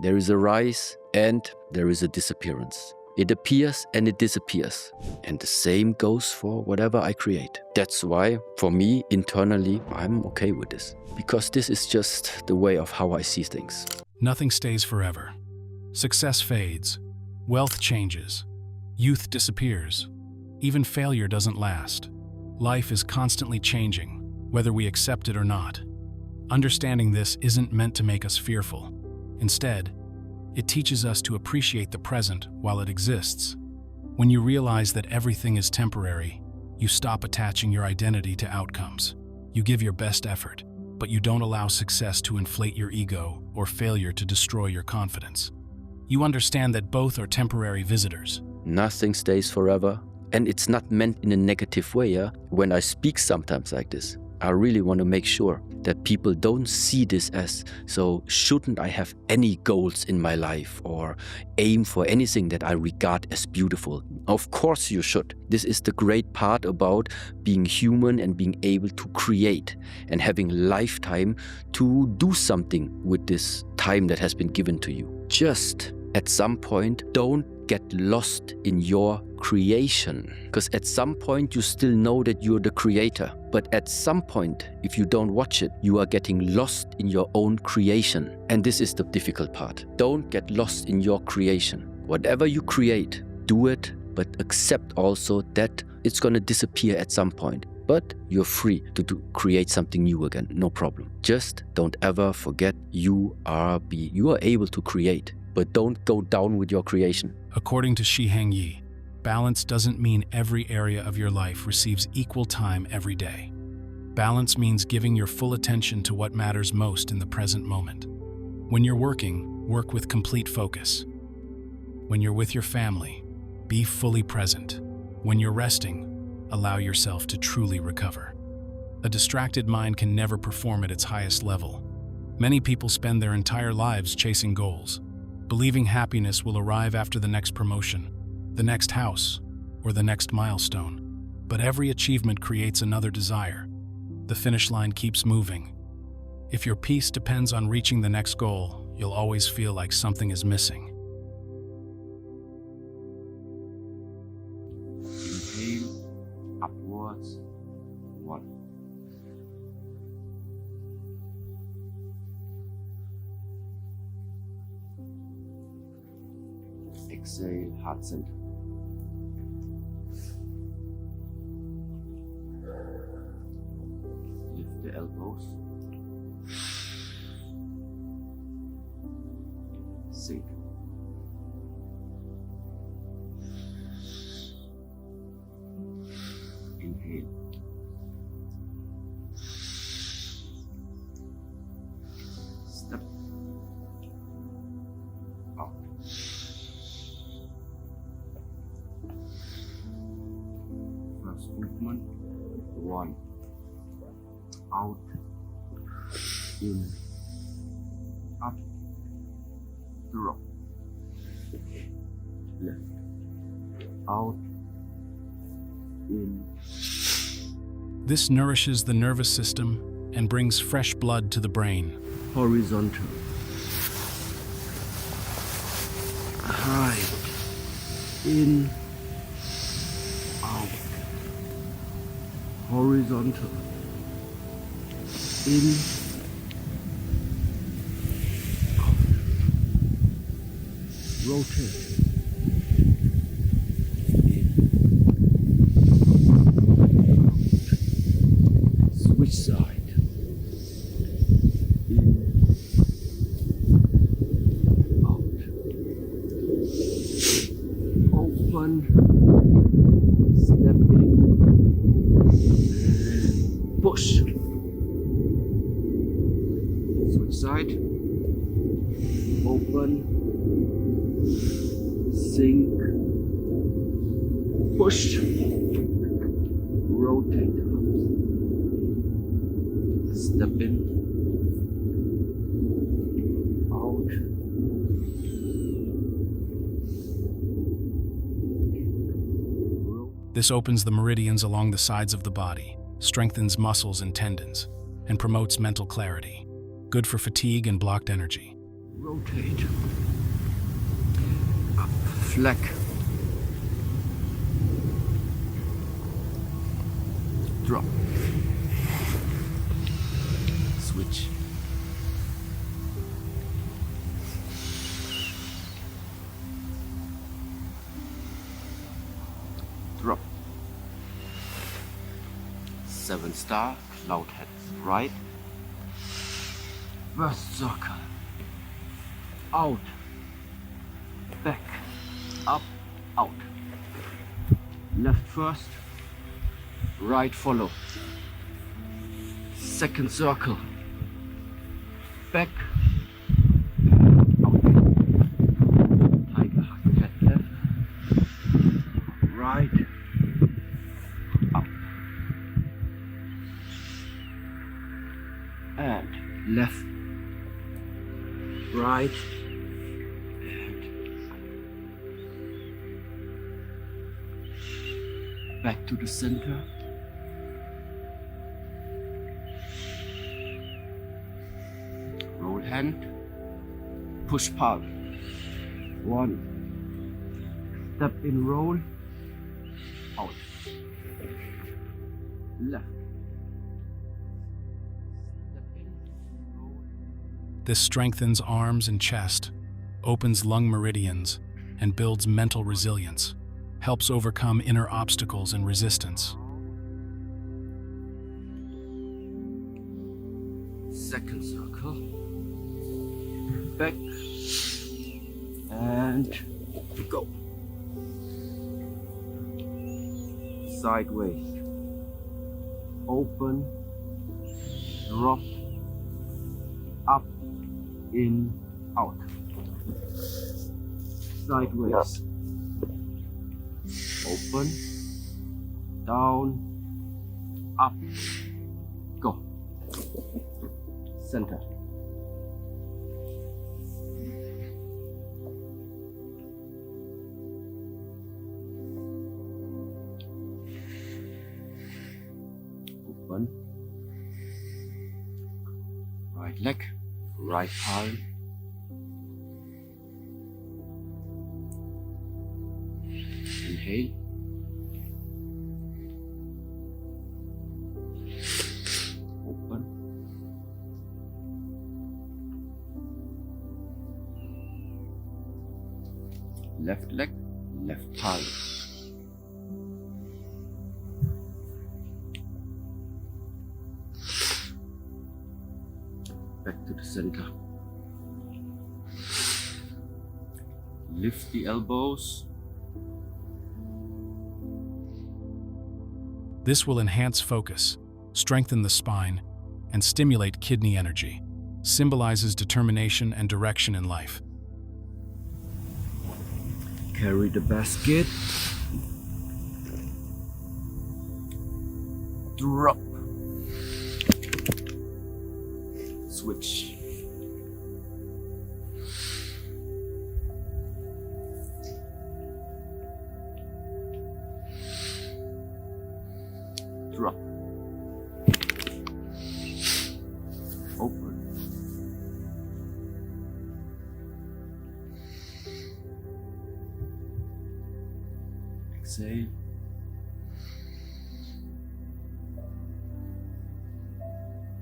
There is a rise and there is a disappearance. It appears and it disappears. And the same goes for whatever I create. That's why, for me, internally, I'm okay with this. Because this is just the way of how I see things. Nothing stays forever. Success fades. Wealth changes. Youth disappears. Even failure doesn't last. Life is constantly changing, whether we accept it or not. Understanding this isn't meant to make us fearful. Instead, it teaches us to appreciate the present while it exists. When you realize that everything is temporary, you stop attaching your identity to outcomes. You give your best effort, but you don't allow success to inflate your ego or failure to destroy your confidence. You understand that both are temporary visitors. Nothing stays forever, and it's not meant in a negative way. When I speak sometimes like this, I really want to make sure that people don't see this as, so shouldn't I have any goals in my life or aim for anything that I regard as beautiful? Of course you should. This is the great part about being human and being able to create and having lifetime to do something with this time that has been given to you. Just at some point, don't get lost in your creation. Because at some point you still know that you're the creator. But at some point, if you don't watch it, you are getting lost in your own creation. And this is the difficult part. Don't get lost in your creation. Whatever you create, do it, but accept also that it's going to disappear at some point. But you're free to create something new again, no problem. Just don't ever forget you are able to create. But don't go down with your creation. According to Shi Heng Yi, balance doesn't mean every area of your life receives equal time every day. Balance means giving your full attention to what matters most in the present moment. When you're working, work with complete focus. When you're with your family, be fully present. When you're resting, allow yourself to truly recover. A distracted mind can never perform at its highest level. Many people spend their entire lives chasing goals, believing happiness will arrive after the next promotion, the next house, or the next milestone. But every achievement creates another desire. The finish line keeps moving. If your peace depends on reaching the next goal, you'll always feel like something is missing. Inhale, upwards, 1. Exhale, heart center. Lift the elbows. Sink. Inhale. Step out. First movement, 1, out, in, up, drop, left, out, in. This nourishes the nervous system and brings fresh blood to the brain. Horizontal, right, in, out, horizontal, in, out, rotate, in, out, switch side, in, out, open, step in, and push. Switch side, open, sink, push, rotate, step in, out, This opens the meridians along the sides of the body, strengthens muscles and tendons, and promotes mental clarity. Good for fatigue and blocked energy. rotate, up, fleck, drop, switch, drop, 7-star, cloud head right, first circle, out, back, up, out, left first, right follow, second circle, back, out, tiger hug head left, right, up, and left, right, and back to the center. Roll hand, push palm. 1, step in, roll, out, left, step in, roll. This strengthens arms and chest, opens lung meridians, and builds mental resilience, helps overcome inner obstacles and resistance. Second circle, back, and go. Sideways, open, drop, up, in, out. Sideways, open, down, up, go. Center. Open. Right leg, right palm. Inhale. Open. Left leg, left palm. Back to the center. Lift the elbows. This will enhance focus, strengthen the spine, and stimulate kidney energy, symbolizes determination and direction in life. Carry the basket. Drop. Switch. Drop. Open. Exhale.